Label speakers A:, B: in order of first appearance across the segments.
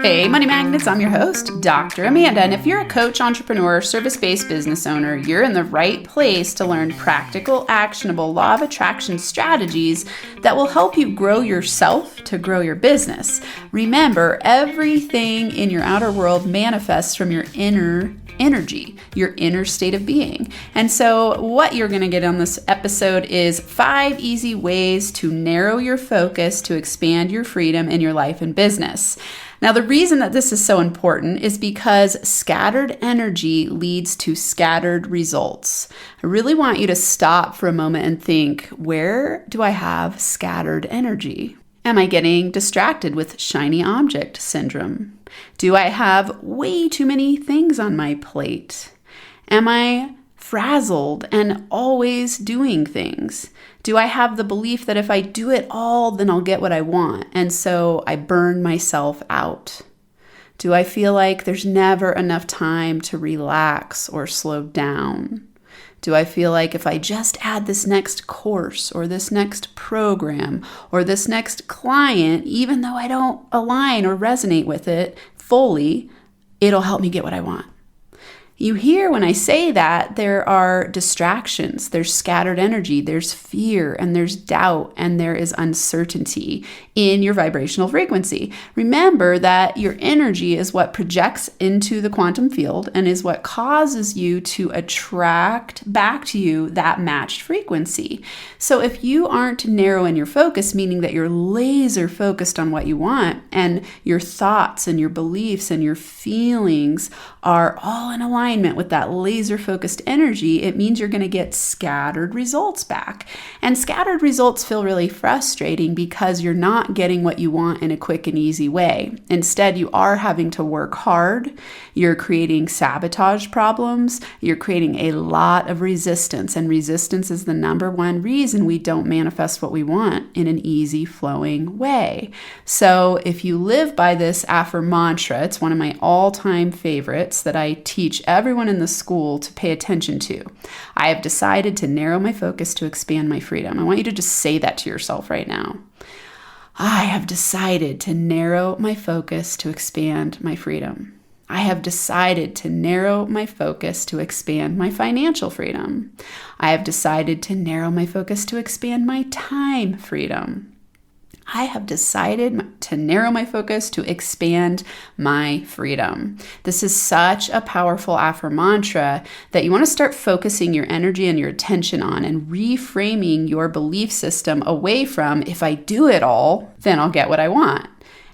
A: Hey, Money Magnets, I'm your host, Dr. Amanda, and if you're a coach, entrepreneur, service-based business owner, you're in the right place to learn practical, actionable law of attraction strategies that will help you grow yourself to grow your business. Remember, everything in your outer world manifests from your inner energy, your inner state of being. And so what you're going to get on this episode is 5 easy ways to narrow your focus to expand your freedom in your life and business. Now, the reason that this is so important is because scattered energy leads to scattered results. I really want you to stop for a moment and think, where do I have scattered energy? Am I getting distracted with shiny object syndrome? Do I have way too many things on my plate? Am I frazzled and always doing things? Do I have the belief that if I do it all, then I'll get what I want, and so I burn myself out? Do I feel like there's never enough time to relax or slow down? Do I feel like if I just add this next course or this next program or this next client, even though I don't align or resonate with it fully, it'll help me get what I want? You hear when I say that there are distractions, there's scattered energy, there's fear, and there's doubt, and there is uncertainty in your vibrational frequency. Remember that your energy is what projects into the quantum field and is what causes you to attract back to you that matched frequency. So if you aren't narrow in your focus, meaning that you're laser focused on what you want, and your thoughts and your beliefs and your feelings are all in alignment with that laser focused energy, it means you're going to get scattered results back. And scattered results feel really frustrating because you're not getting what you want in a quick and easy way. Instead, you are having to work hard. You're creating sabotage problems. You're creating a lot of resistance, and resistance is the number one reason we don't manifest what we want in an easy flowing way. So if you live by this Afra mantra, it's one of my all-time favorites that I teach everyone in the school to pay attention to. I have decided to narrow my focus to expand my freedom. I want you to just say that to yourself right now. I have decided to narrow my focus to expand my freedom. I have decided to narrow my focus to expand my financial freedom. I have decided to narrow my focus to expand my time freedom. I have decided to narrow my focus to expand my freedom. This is such a powerful Afra mantra that you want to start focusing your energy and your attention on and reframing your belief system away from, if I do it all, then I'll get what I want.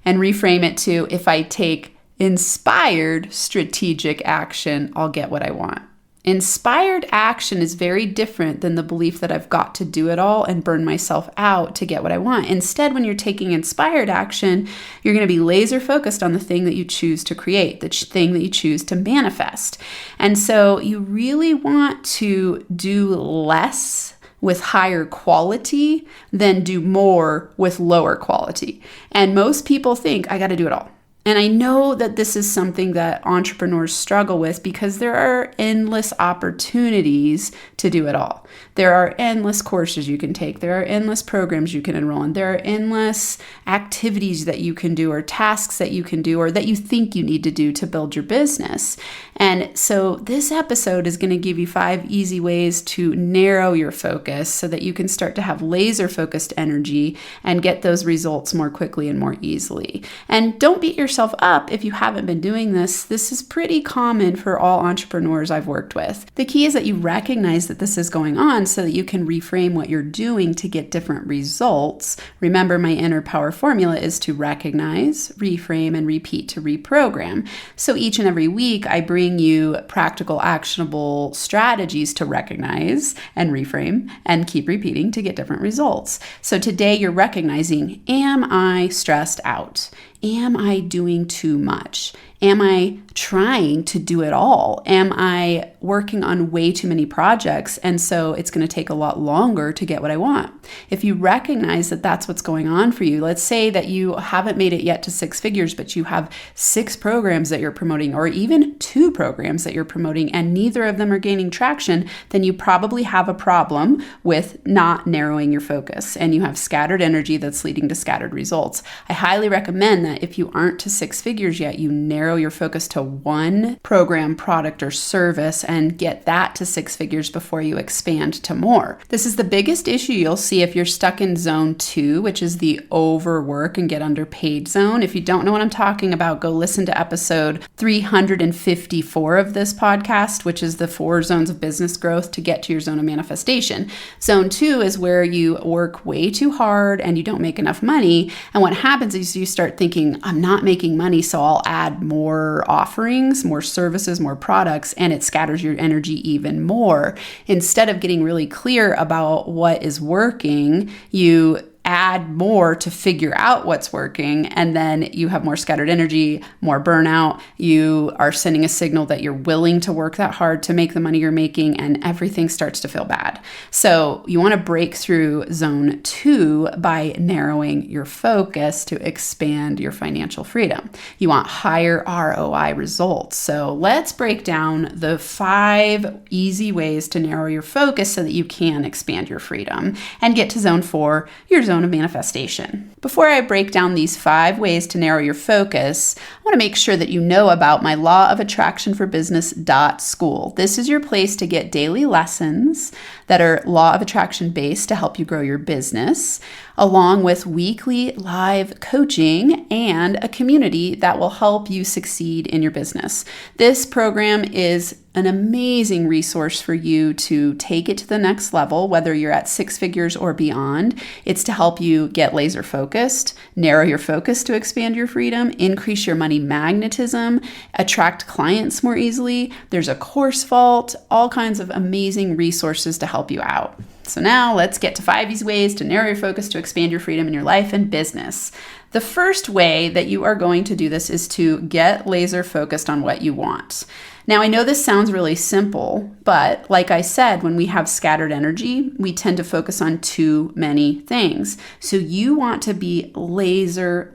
A: And reframe it to, if I take inspired strategic action, I'll get what I want. Inspired action is very different than the belief that I've got to do it all and burn myself out to get what I want. Instead, when you're taking inspired action, you're going to be laser focused on the thing that you choose to create, the thing that you choose to manifest. And so you really want to do less with higher quality than do more with lower quality. And most people think, I got to do it all. And I know that this is something that entrepreneurs struggle with because there are endless opportunities to do it all. There are endless courses you can take. There are endless programs you can enroll in. There are endless activities that you can do or tasks that you can do or that you think you need to do to build your business. And so this episode is going to give you 5 easy ways to narrow your focus so that you can start to have laser focused energy and get those results more quickly and more easily. And don't beat yourself up if you haven't been doing this. This is pretty common for all entrepreneurs I've worked with. The key is that you recognize that this is going on so that you can reframe what you're doing to get different results. Remember, my inner power formula is to recognize, reframe, and repeat to reprogram. So each and every week, I bring you practical, actionable strategies to recognize and reframe and keep repeating to get different results. So today you're recognizing, am I stressed out? am I doing too much? Am I trying to do it all? Am I working on way too many projects? And so it's going to take a lot longer to get what I want. If you recognize that that's what's going on for you, let's say that you haven't made it yet to 6 figures, but you have 6 programs that you're promoting, or even 2 programs that you're promoting, and neither of them are gaining traction, then you probably have a problem with not narrowing your focus, and you have scattered energy that's leading to scattered results. I highly recommend that if you aren't to 6 figures yet, you narrow your focus to one program, product, or service and get that to 6 figures before you expand to more. This is the biggest issue you'll see if you're stuck in zone 2, which is the overwork and get underpaid zone. If you don't know what I'm talking about, go listen to episode 354 of this podcast, which is the 4 zones of business growth to get to your zone of manifestation. Zone 2 is where you work way too hard and you don't make enough money. And what happens is you start thinking, I'm not making money, so I'll add more offerings, more services, more products, and it scatters your energy even more. Instead of getting really clear about what is working, you add more to figure out what's working, and then you have more scattered energy, more burnout. You are sending a signal that you're willing to work that hard to make the money you're making, and everything starts to feel bad. So you want to break through zone 2 by narrowing your focus to expand your financial freedom. You want higher ROI results. So let's break down the 5 easy ways to narrow your focus so that you can expand your freedom and get to zone 4, your zone of manifestation. Before I break down these 5 ways to narrow your focus, I want to make sure that you know about my LawOfAttractionForBusiness.school. This is your place to get daily lessons that are law of attraction based to help you grow your business, along with weekly live coaching and a community that will help you succeed in your business. This program is an amazing resource for you to take it to the next level, whether you're at 6 figures or beyond. It's to help you get laser focused, narrow your focus to expand your freedom, increase your money magnetism, attract clients more easily. There's a course vault, all kinds of amazing resources to help you out. So now let's get to 5 easy ways to narrow your focus to expand your freedom in your life and business. The first way that you are going to do this is to get laser focused on what you want. Now, I know this sounds really simple, but like I said, when we have scattered energy, we tend to focus on too many things. So you want to be laser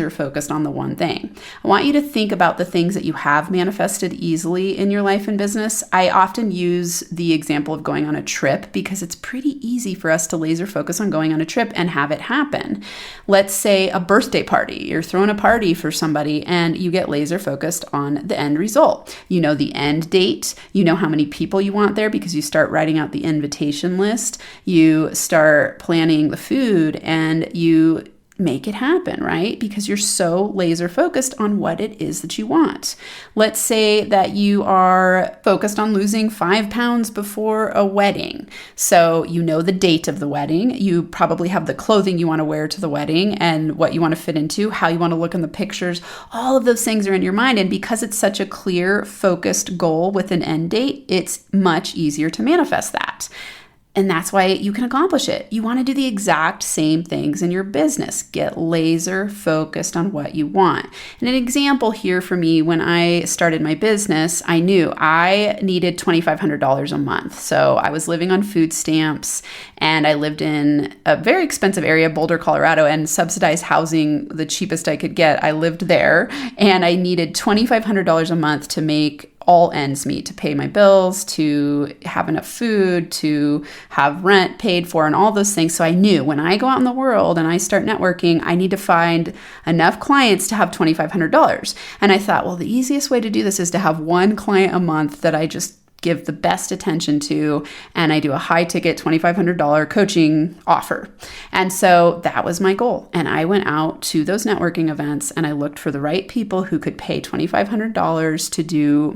A: focused on the one thing. I want you to think about the things that you have manifested easily in your life and business. I often use the example of going on a trip because it's pretty easy for us to laser focus on going on a trip and have it happen. Let's say a birthday party. You're throwing a party for somebody and you get laser focused on the end result. You know the end date. You know how many people you want there because you start writing out the invitation list. You start planning the food and you make it happen, right? Because you're so laser focused on what it is that you want. Let's say that you are focused on losing 5 pounds before a wedding. So you know the date of the wedding. You probably have the clothing you want to wear to the wedding and what you want to fit into, how you want to look in the pictures. All of those things are in your mind. And because it's such a clear, focused goal with an end date, it's much easier to manifest that. And that's why you can accomplish it. You want to do the exact same things in your business. Get laser focused on what you want. And an example here for me, when I started my business, I knew I needed $2,500 a month. So I was living on food stamps and I lived in a very expensive area, Boulder, Colorado, and subsidized housing, the cheapest I could get. I lived there and I needed $2,500 a month to make all ends meet, to pay my bills, to have enough food, to have rent paid for, and all those things. So I knew when I go out in the world and I start networking, I need to find enough clients to have $2,500. And I thought, well, the easiest way to do this is to have one client a month that I just give the best attention to, and I do a high ticket $2,500 coaching offer. And so that was my goal. And I went out to those networking events and I looked for the right people who could pay $2,500 to do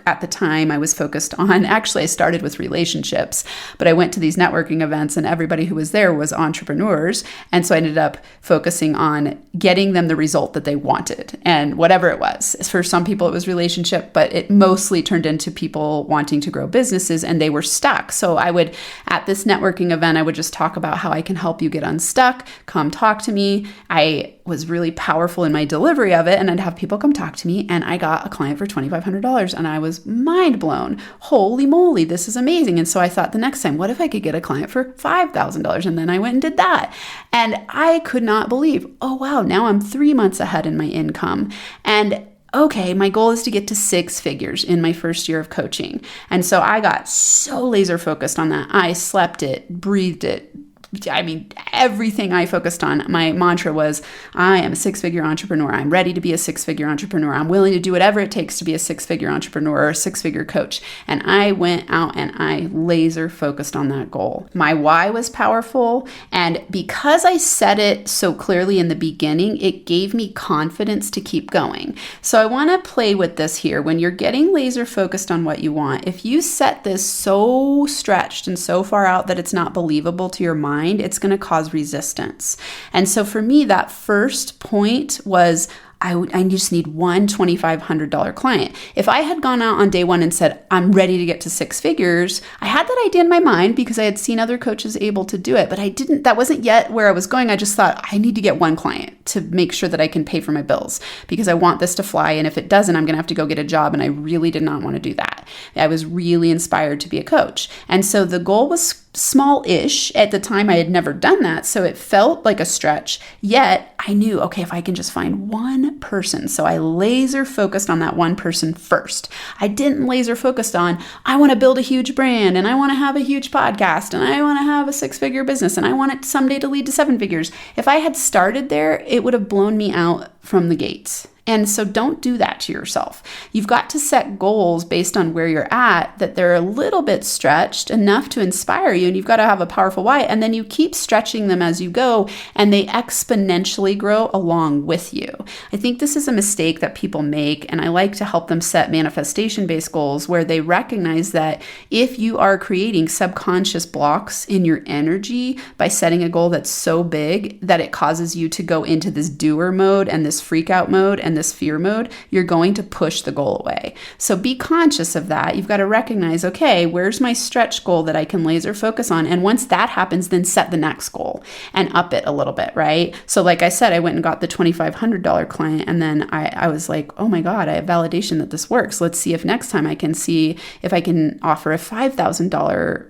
A: at the time I was focused on, actually I started with relationships, but I went to these networking events and everybody who was there was entrepreneurs. And so I ended up focusing on getting them the result that they wanted and whatever it was. For some people it was relationship, but it mostly turned into people people wanting to grow businesses and they were stuck. So at this networking event, I would just talk about how I can help you get unstuck. Come talk to me. I was really powerful in my delivery of it, and I'd have people come talk to me, and I got a client for $2,500, and I was mind blown. Holy moly, this is amazing. And so I thought the next time, what if I could get a client for $5,000? And then I went and did that. And I could not believe, oh wow, now I'm 3 months ahead in my income. And okay, my goal is to get to 6 figures in my first year of coaching. And so I got so laser focused on that. I slept it, breathed it. I mean, everything I focused on, my mantra was, I am a 6-figure entrepreneur. I'm ready to be a 6-figure entrepreneur. I'm willing to do whatever it takes to be a 6-figure entrepreneur or a 6-figure coach. And I went out and I laser focused on that goal. My why was powerful. And because I said it so clearly in the beginning, it gave me confidence to keep going. So I want to play with this here. When you're getting laser focused on what you want, if you set this so stretched and so far out that it's not believable to your mind, it's going to cause resistance. And so for me, that first point was, I just need one $2,500 client. If I had gone out on day one and said, I'm ready to get to 6 figures, I had that idea in my mind because I had seen other coaches able to do it, but that wasn't yet where I was going. I just thought I need to get one client to make sure that I can pay for my bills because I want this to fly. And if it doesn't, I'm going to have to go get a job. And I really did not want to do that. I was really inspired to be a coach. And so the goal was small-ish. At the time, I had never done that. So it felt like a stretch, yet I knew, okay, if I can just find one person. So I laser focused on that one person first. I didn't laser focused on, I want to build a huge brand and I want to have a huge podcast and I want to have a 6-figure business and I want it someday to lead to 7 figures. If I had started there, it would have blown me out from the gates. And so don't do that to yourself. You've got to set goals based on where you're at, that they're a little bit stretched enough to inspire you. And you've got to have a powerful why. And then you keep stretching them as you go, and they exponentially grow along with you. I think this is a mistake that people make. And I like to help them set manifestation-based goals where they recognize that if you are creating subconscious blocks in your energy by setting a goal that's so big that it causes you to go into this doer mode and this freak out mode and this fear mode, you're going to push the goal away. So be conscious of that. You've got to recognize, okay, where's my stretch goal that I can laser focus on? And once that happens, then set the next goal and up it a little bit, right? So like I said, I went and got the $2,500 client, and then I was like, oh my God, I have validation that this works. Let's see if next time I can see if I can offer a $5,000.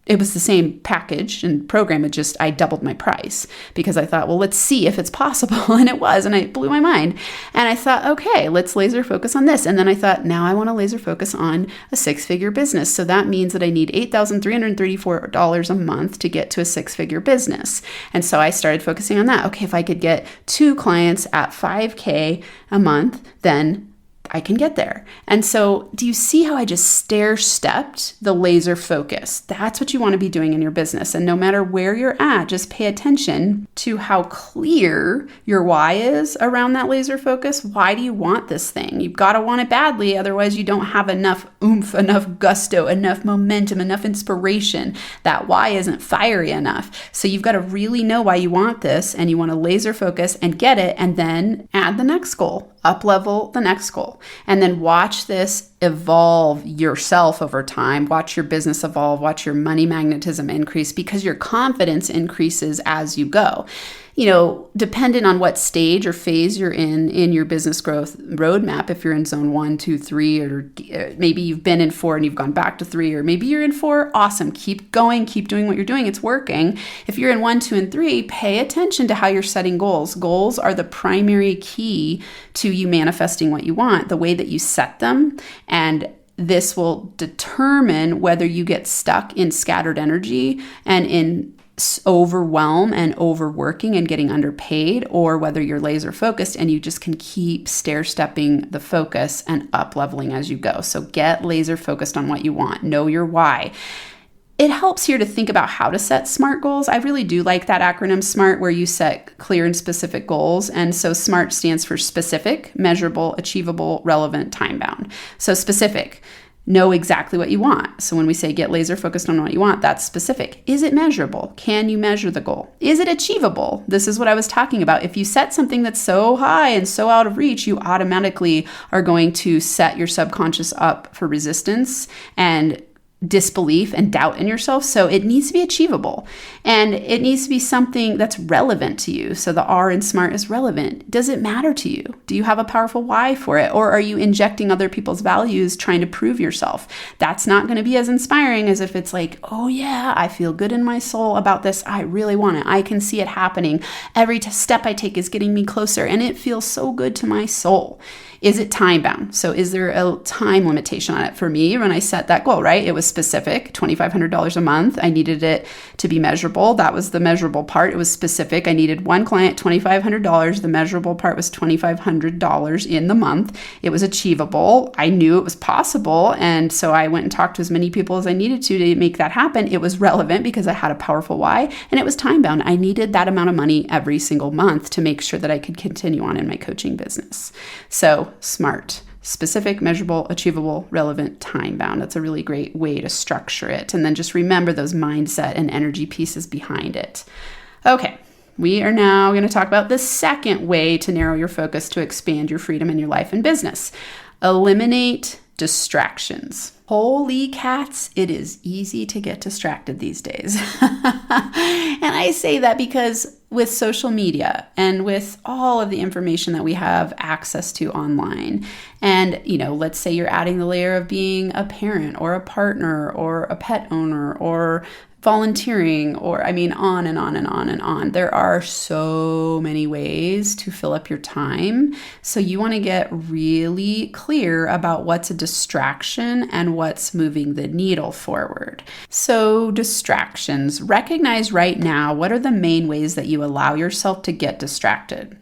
A: It was the same package and program. I doubled my price because I thought, well, let's see if it's possible. And it was, and it blew my mind. And I thought, okay, let's laser focus on this. And then I thought, now I want to laser focus on a 6-figure business. So that means that I need $8,334 a month to get to a 6-figure business. And so I started focusing on that. Okay, if I could get 2 clients at $5,000 a month, then I can get there. And so do you see how I just stair-stepped the laser focus? That's what you want to be doing in your business. And no matter where you're at, just pay attention to how clear your why is around that laser focus. Why do you want this thing? You've got to want it badly. Otherwise, you don't have enough oomph, enough gusto, enough momentum, enough inspiration. That why isn't fiery enough. So you've got to really know why you want this, and you want to laser focus and get it, and then add the next goal, up level the next goal. And then watch this evolve yourself over time. Watch your business evolve. Watch your money magnetism increase, because your confidence increases as you go. You know, dependent on what stage or phase you're in your business growth roadmap, if you're in zone 1, 2, 3, or maybe you've been in 4 and you've gone back to 3, or maybe you're in 4, awesome. Keep going, keep doing what you're doing. It's working. If you're in 1, 2, and 3, pay attention to how you're setting goals. Goals are the primary key to you manifesting what you want, the way that you set them. And this will determine whether you get stuck in scattered energy and in overwhelm and overworking and getting underpaid, or whether you're laser focused and you just can keep stair-stepping the focus and up leveling as you go. So get laser focused on what you want. Know your why. It helps here to think about how to set SMART goals. I really do like that acronym SMART, where you set clear and specific goals. And so SMART stands for specific, measurable, achievable, relevant, time-bound. So specific. know exactly what you want. So when we say get laser focused on what you want, that's specific. Is it measurable? Can you measure the goal? Is it achievable? This is what I was talking about. If you set something that's so high and so out of reach, you automatically are going to set your subconscious up for resistance and disbelief and doubt in yourself. So it needs to be achievable, and it needs to be something that's relevant to you. So the R in SMART is relevant. Does it matter to you? Do you have a powerful why for it? Or are you injecting other people's values trying to prove yourself? That's not going to be as inspiring as if it's like, oh yeah, I feel good in my soul about this. I really want it. I can see it happening. Every step I take is getting me closer, and it feels so good to my soul. Is it time bound? So is there a time limitation on it? For me, when I set that goal, right, it was specific, $2,500 a month. I needed it to be measurable. That was the measurable part. It was specific. I needed one client, $2,500. The measurable part was $2,500 in the month. It was achievable. I knew it was possible. And so I went and talked to as many people as I needed to make that happen. It was relevant because I had a powerful why, and it was time bound. I needed that amount of money every single month to make sure that I could continue on in my coaching business. So SMART: specific, measurable, achievable, relevant, time bound. That's a really great way to structure it. And then just remember those mindset and energy pieces behind it. Okay, we are now going to talk about the second way to narrow your focus to expand your freedom in your life and business. Eliminate distractions. Holy cats, it is easy to get distracted these days. And I say that because with social media and with all of the information that we have access to online, and, let's say you're adding the layer of being a parent or a partner or a pet owner or volunteering, or on and on and on and on. There are so many ways to fill up your time. So you want to get really clear about what's a distraction and what's moving the needle forward. So distractions, recognize right now, what are the main ways that you allow yourself to get distracted?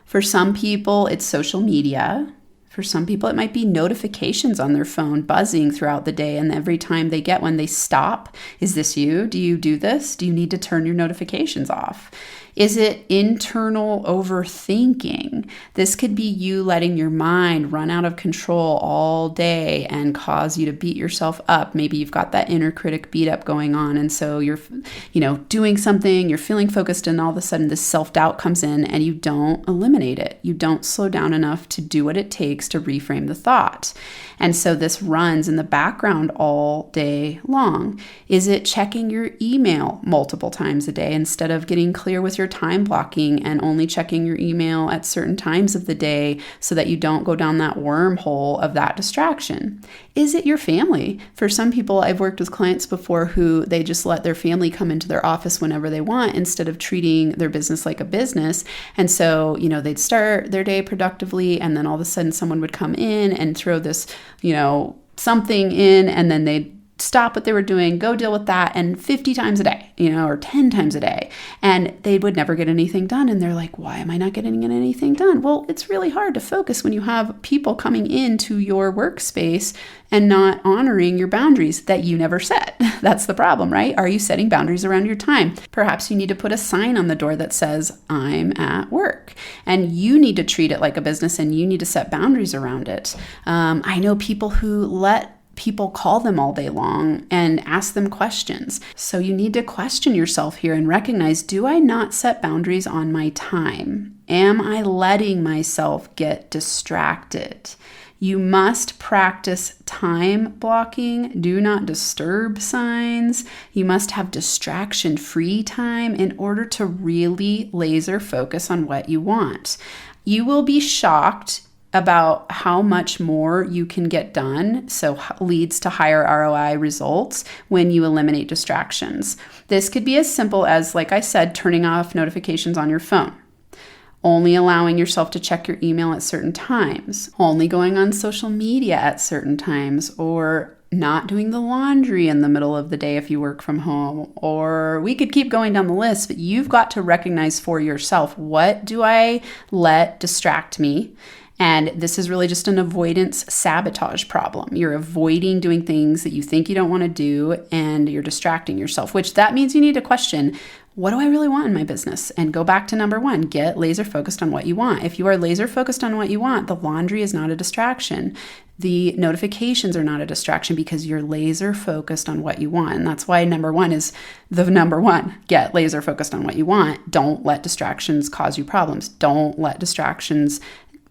A: For some people, it's social media. For some people, it might be notifications on their phone buzzing throughout the day, and every time they get one, they stop. Is this you? Do you do this? Do you need to turn your notifications off? Is it internal overthinking? This could be you letting your mind run out of control all day and cause you to beat yourself up. Maybe you've got that inner critic beat up going on, and so you're, doing something, you're feeling focused, and all of a sudden this self-doubt comes in and you don't eliminate it. You don't slow down enough to do what it takes to reframe the thought. And so this runs in the background all day long. Is it checking your email multiple times a day instead of getting clear with your time blocking and only checking your email at certain times of the day so that you don't go down that wormhole of that distraction? Is it your family? For some people, I've worked with clients before who they just let their family come into their office whenever they want instead of treating their business like a business. And so, they'd start their day productively, and then all of a sudden someone would come in and throw this, something in, and then they'd stop what they were doing, go deal with that, and 50 times a day, or 10 times a day. And they would never get anything done. And they're like, why am I not getting anything done? Well, it's really hard to focus when you have people coming into your workspace and not honoring your boundaries that you never set. That's the problem, right? Are you setting boundaries around your time? Perhaps you need to put a sign on the door that says, I'm at work. And you need to treat it like a business, and you need to set boundaries around it. I know people who let people call them all day long and ask them questions. So you need to question yourself here and recognize, do I not set boundaries on my time? Am I letting myself get distracted? You must practice time blocking, do not disturb signs. You must have distraction-free time in order to really laser focus on what you want. You will be shocked about how much more you can get done, so leads to higher ROI results when you eliminate distractions. This could be as simple as, like I said, turning off notifications on your phone, only allowing yourself to check your email at certain times, only going on social media at certain times, or not doing the laundry in the middle of the day if you work from home. Or we could keep going down the list, but you've got to recognize for yourself, what do I let distract me? And this is really just an avoidance sabotage problem. You're avoiding doing things that you think you don't want to do, and you're distracting yourself, which that means you need to question, what do I really want in my business? And go back to number one, get laser focused on what you want. If you are laser focused on what you want, the laundry is not a distraction. The notifications are not a distraction because you're laser focused on what you want. And that's why number one is the number one. Get laser focused on what you want. Don't let distractions cause you problems. Don't let distractions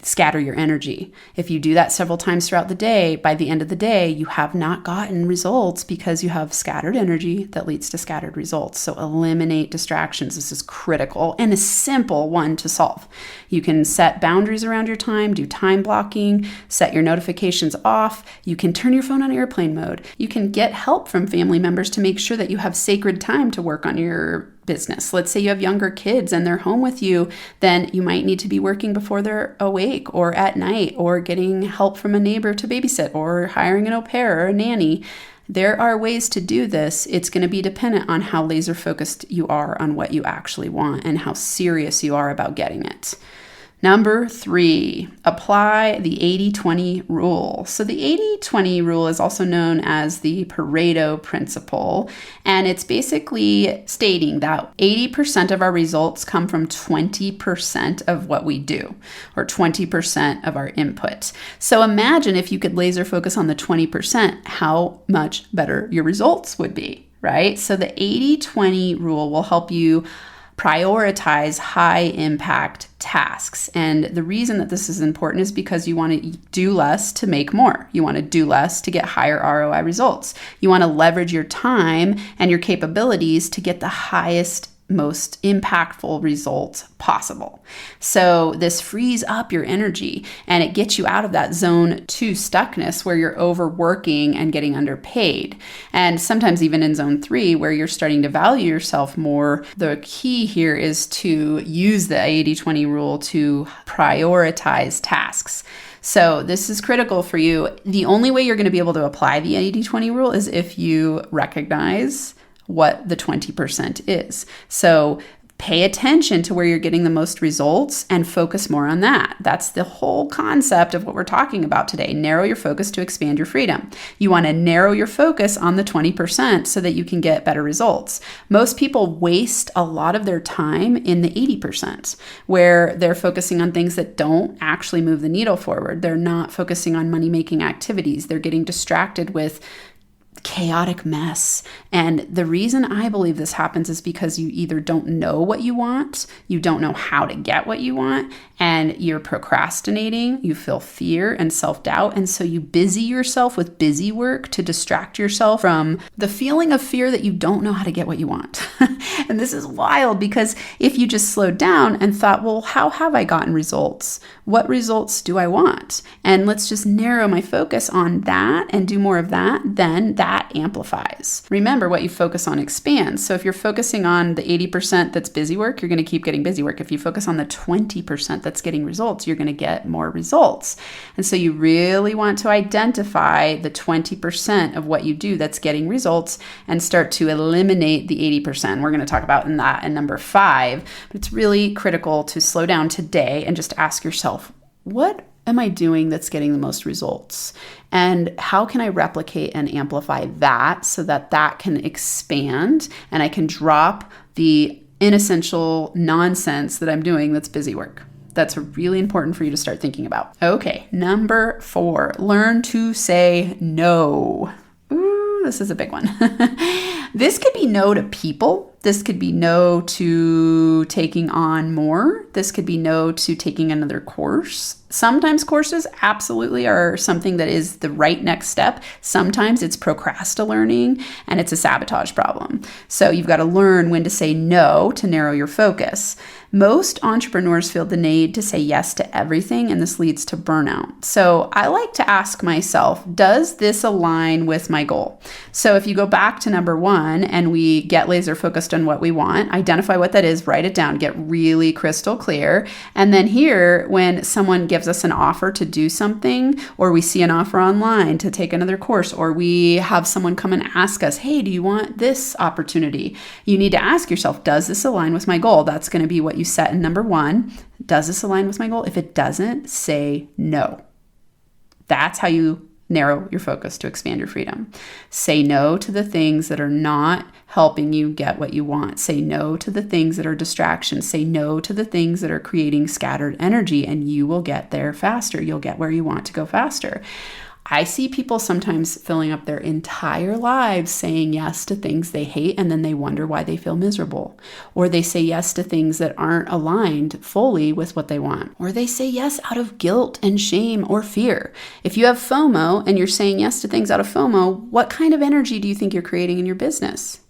A: scatter your energy. If you do that several times throughout the day, by the end of the day, you have not gotten results because you have scattered energy that leads to scattered results. So eliminate distractions. This is critical and a simple one to solve. You can set boundaries around your time, do time blocking, set your notifications off. You can turn your phone on airplane mode. You can get help from family members to make sure that you have sacred time to work on your business. Let's say you have younger kids and they're home with you, then you might need to be working before they're awake or at night, or getting help from a neighbor to babysit, or hiring an au pair or a nanny. There are ways to do this. It's going to be dependent on how laser focused you are on what you actually want and how serious you are about getting it. Number 3, apply the 80-20 rule. So the 80-20 rule is also known as the Pareto principle, and it's basically stating that 80% of our results come from 20% of what we do, or 20% of our input. So imagine if you could laser focus on the 20%, how much better your results would be, right? So the 80-20 rule will help you prioritize high impact tasks. And the reason that this is important is because you want to do less to make more. You want to do less to get higher ROI results. You want to leverage your time and your capabilities to get the highest, most impactful results possible. So this frees up your energy and it gets you out of that zone 2 stuckness where you're overworking and getting underpaid. And sometimes even in zone 3 where you're starting to value yourself more. The key here is to use the 80-20 rule to prioritize tasks. So this is critical for you. The only way you're going to be able to apply the 80-20 rule is if you recognize what the 20% is. So pay attention to where you're getting the most results and focus more on that. That's the whole concept of what we're talking about today. Narrow your focus to expand your freedom. You want to narrow your focus on the 20% so that you can get better results. Most people waste a lot of their time in the 80% where they're focusing on things that don't actually move the needle forward. They're not focusing on money-making activities. They're getting distracted with chaotic mess. And the reason I believe this happens is because you either don't know what you want, you don't know how to get what you want, and you're procrastinating, you feel fear and self-doubt, and so you busy yourself with busy work to distract yourself from the feeling of fear that you don't know how to get what you want. And this is wild because if you just slowed down and thought, well, how have I gotten results? What results do I want? And let's just narrow my focus on that and do more of that, then that amplifies. Remember, what you focus on expands. So if you're focusing on the 80% that's busy work, you're going to keep getting busy work. If you focus on the 20% that's getting results, you're going to get more results. And so you really want to identify the 20% of what you do that's getting results and start to eliminate the 80%. We're going to talk about that in number 5, but it's really critical to slow down today and just ask yourself, what am I doing that's getting the most results? And how can I replicate and amplify that so that that can expand and I can drop the inessential nonsense that I'm doing that's busy work? That's really important for you to start thinking about. Okay, number 4, learn to say no. Ooh, this is a big one. This could be no to people. This could be no to taking on more. This could be no to taking another course. Sometimes courses absolutely are something that is the right next step. Sometimes it's procrastinating and it's a sabotage problem. So you've got to learn when to say no to narrow your focus. Most entrepreneurs feel the need to say yes to everything, and this leads to burnout. So I like to ask myself, does this align with my goal? So if you go back to number 1 and we get laser focused on what we want, identify what that is, write it down, get really crystal clear. And then here, when someone gives us an offer to do something, or we see an offer online to take another course, or we have someone come and ask us, hey, do you want this opportunity? You need to ask yourself, does this align with my goal? That's going to be what you set in number 1. Does this align with my goal? If it doesn't, say no. That's how you Narrow your focus to expand your freedom. Say no to the things that are not helping you get what you want. Say no to the things that are distractions. Say no to the things that are creating scattered energy, and you will get there faster. You'll get where you want to go faster. I see people sometimes filling up their entire lives saying yes to things they hate, and then they wonder why they feel miserable. Or they say yes to things that aren't aligned fully with what they want. Or they say yes out of guilt and shame or fear. If you have FOMO and you're saying yes to things out of FOMO, what kind of energy do you think you're creating in your business?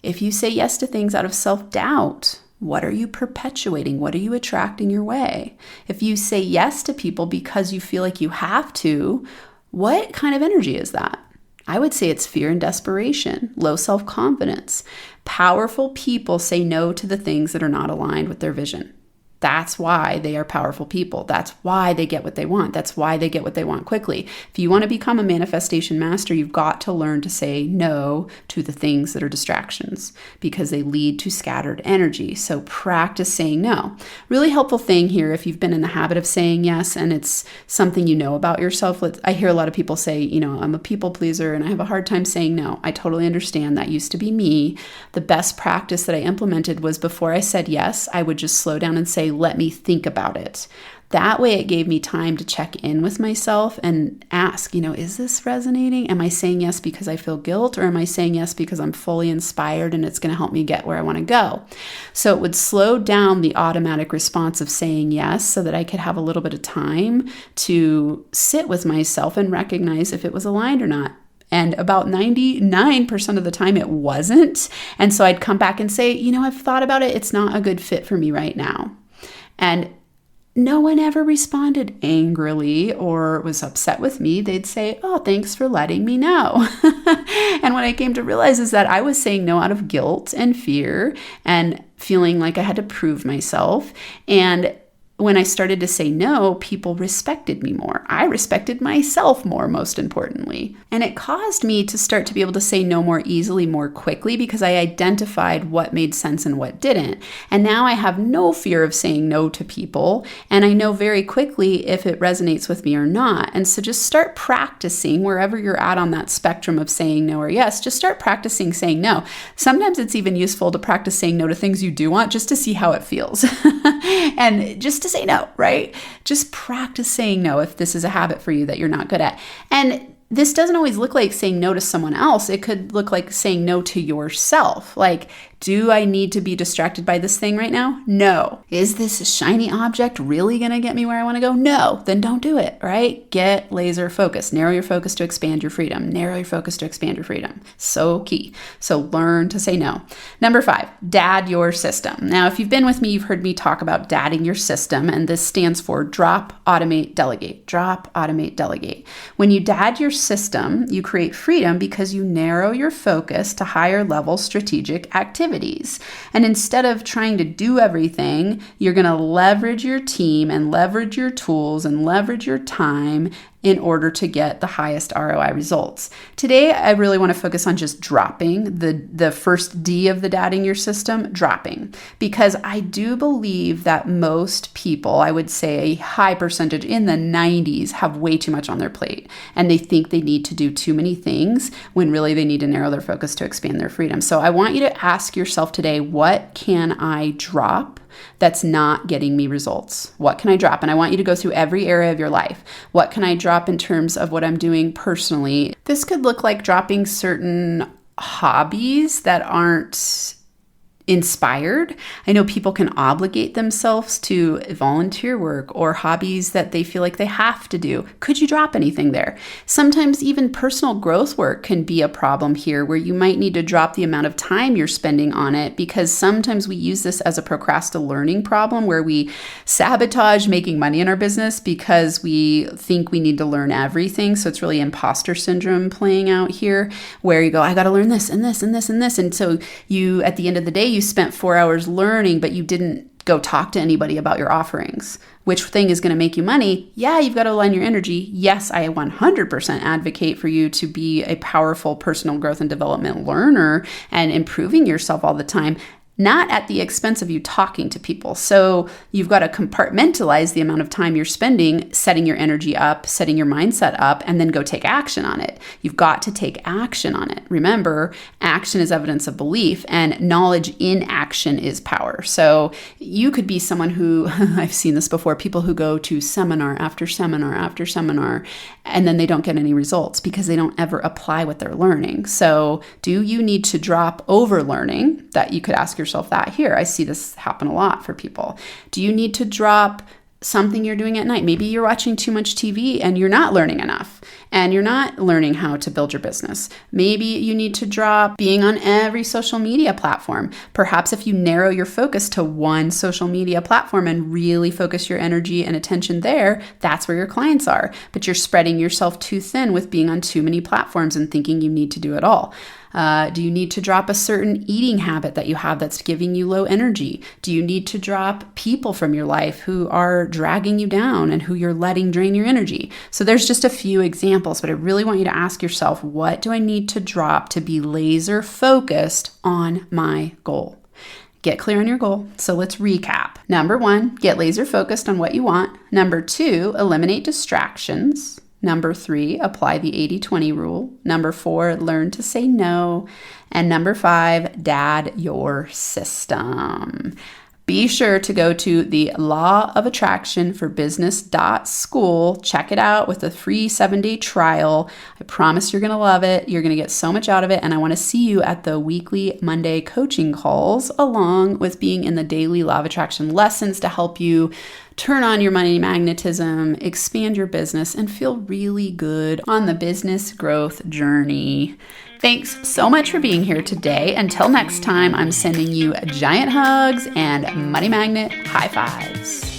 A: If you say yes to things out of self-doubt, what are you perpetuating? What are you attracting your way? If you say yes to people because you feel like you have to, what kind of energy is that? I would say it's fear and desperation, low self-confidence. Powerful people say no to the things that are not aligned with their vision. That's why they are powerful people. That's why they get what they want. That's why they get what they want quickly. If you want to become a manifestation master, you've got to learn to say no to the things that are distractions because they lead to scattered energy. So practice saying no. Really helpful thing here if you've been in the habit of saying yes and it's something you know about yourself. I hear a lot of people say, I'm a people pleaser and I have a hard time saying no. I totally understand. That used to be me. The best practice that I implemented was before I said yes, I would just slow down and say, let me think about it. That way it gave me time to check in with myself and ask, is this resonating? Am I saying yes because I feel guilt, or am I saying yes because I'm fully inspired and it's going to help me get where I want to go? So it would slow down the automatic response of saying yes so that I could have a little bit of time to sit with myself and recognize if it was aligned or not. And about 99% of the time it wasn't. And so I'd come back and say, I've thought about it. It's not a good fit for me right now. And no one ever responded angrily or was upset with me. They'd say, oh, thanks for letting me know. And what I came to realize is that I was saying no out of guilt and fear and feeling like I had to prove myself. And when I started to say no, people respected me more. I respected myself more, most importantly. And it caused me to start to be able to say no more easily, more quickly, because I identified what made sense and what didn't. And now I have no fear of saying no to people. And I know very quickly if it resonates with me or not. And so just start practicing wherever you're at on that spectrum of saying no or yes. Just start practicing saying no. Sometimes it's even useful to practice saying no to things you do want just to see how it feels. And just to say no, right? Just practice saying no if this is a habit for you that you're not good at. And this doesn't always look like saying no to someone else. It could look like saying no to yourself. Like, do I need to be distracted by this thing right now? No. Is this shiny object really going to get me where I want to go? No. Then don't do it, right? Get laser focused. Narrow your focus to expand your freedom. Narrow your focus to expand your freedom. So key. So learn to say no. Number 5, dad your system. Now, if you've been with me, you've heard me talk about dadding your system, and this stands for drop, automate, delegate. Drop, automate, delegate. When you dad your system, you create freedom because you narrow your focus to higher level strategic activities. And instead of trying to do everything, you're going to leverage your team and leverage your tools and leverage your time in order to get the highest ROI results. Today, I really want to focus on just dropping the first D of the dadding your system, dropping, because I do believe that most people, I would say a high percentage in the 90s, have way too much on their plate, and they think they need to do too many things when really they need to narrow their focus to expand their freedom. So I want you to ask yourself today, what can I drop that's not getting me results? What can I drop? And I want you to go through every area of your life. What can I drop in terms of what I'm doing personally? This could look like dropping certain hobbies that aren't inspired. I know people can obligate themselves to volunteer work or hobbies that they feel like they have to do. Could you drop anything there? Sometimes even personal growth work can be a problem here, where you might need to drop the amount of time you're spending on it, because sometimes we use this as a procrastinating problem where we sabotage making money in our business because we think we need to learn everything. So it's really imposter syndrome playing out here, where you go, I got to learn this and this and this and this. And so you, at the end of the day, you spent 4 hours learning, but you didn't go talk to anybody about your offerings. Which thing is going to make you money? Yeah, you've got to align your energy. Yes, I 100% advocate for you to be a powerful personal growth and development learner and improving yourself all the time. not at the expense of you talking to people. So you've got to compartmentalize the amount of time you're spending setting your energy up, setting your mindset up, and then go take action on it. You've got to take action on it. Remember, action is evidence of belief, and knowledge in action is power. So you could be someone who, I've seen this before, people who go to seminar after seminar after seminar, and then they don't get any results because they don't ever apply what they're learning. So do you need to drop over learning? That you could ask yourself that here. I see this happen a lot for people. Do you need to drop something you're doing at night? Maybe you're watching too much TV and you're not learning enough and you're not learning how to build your business. Maybe you need to drop being on every social media platform. Perhaps if you narrow your focus to one social media platform and really focus your energy and attention there, that's where your clients are. But you're spreading yourself too thin with being on too many platforms and thinking you need to do it all. Do you need to drop a certain eating habit that you have that's giving you low energy? Do you need to drop people from your life who are dragging you down and who you're letting drain your energy? So there's just a few examples, but I really want you to ask yourself, what do I need to drop to be laser focused on my goal? Get clear on your goal. So let's recap. Number 1, get laser focused on what you want. Number 2, eliminate distractions. Number 3, apply the 80-20 rule. Number 4, learn to say no. And number 5, dad your system. Be sure to go to the LawOfAttractionForBusiness.school. Check it out with a free 7-day trial. I promise you're going to love it. You're going to get so much out of it. And I want to see you at the weekly Monday coaching calls, along with being in the daily Law of Attraction lessons to help you turn on your money magnetism, expand your business, and feel really good on the business growth journey. Thanks so much for being here today. Until next time, I'm sending you giant hugs and money magnet high fives.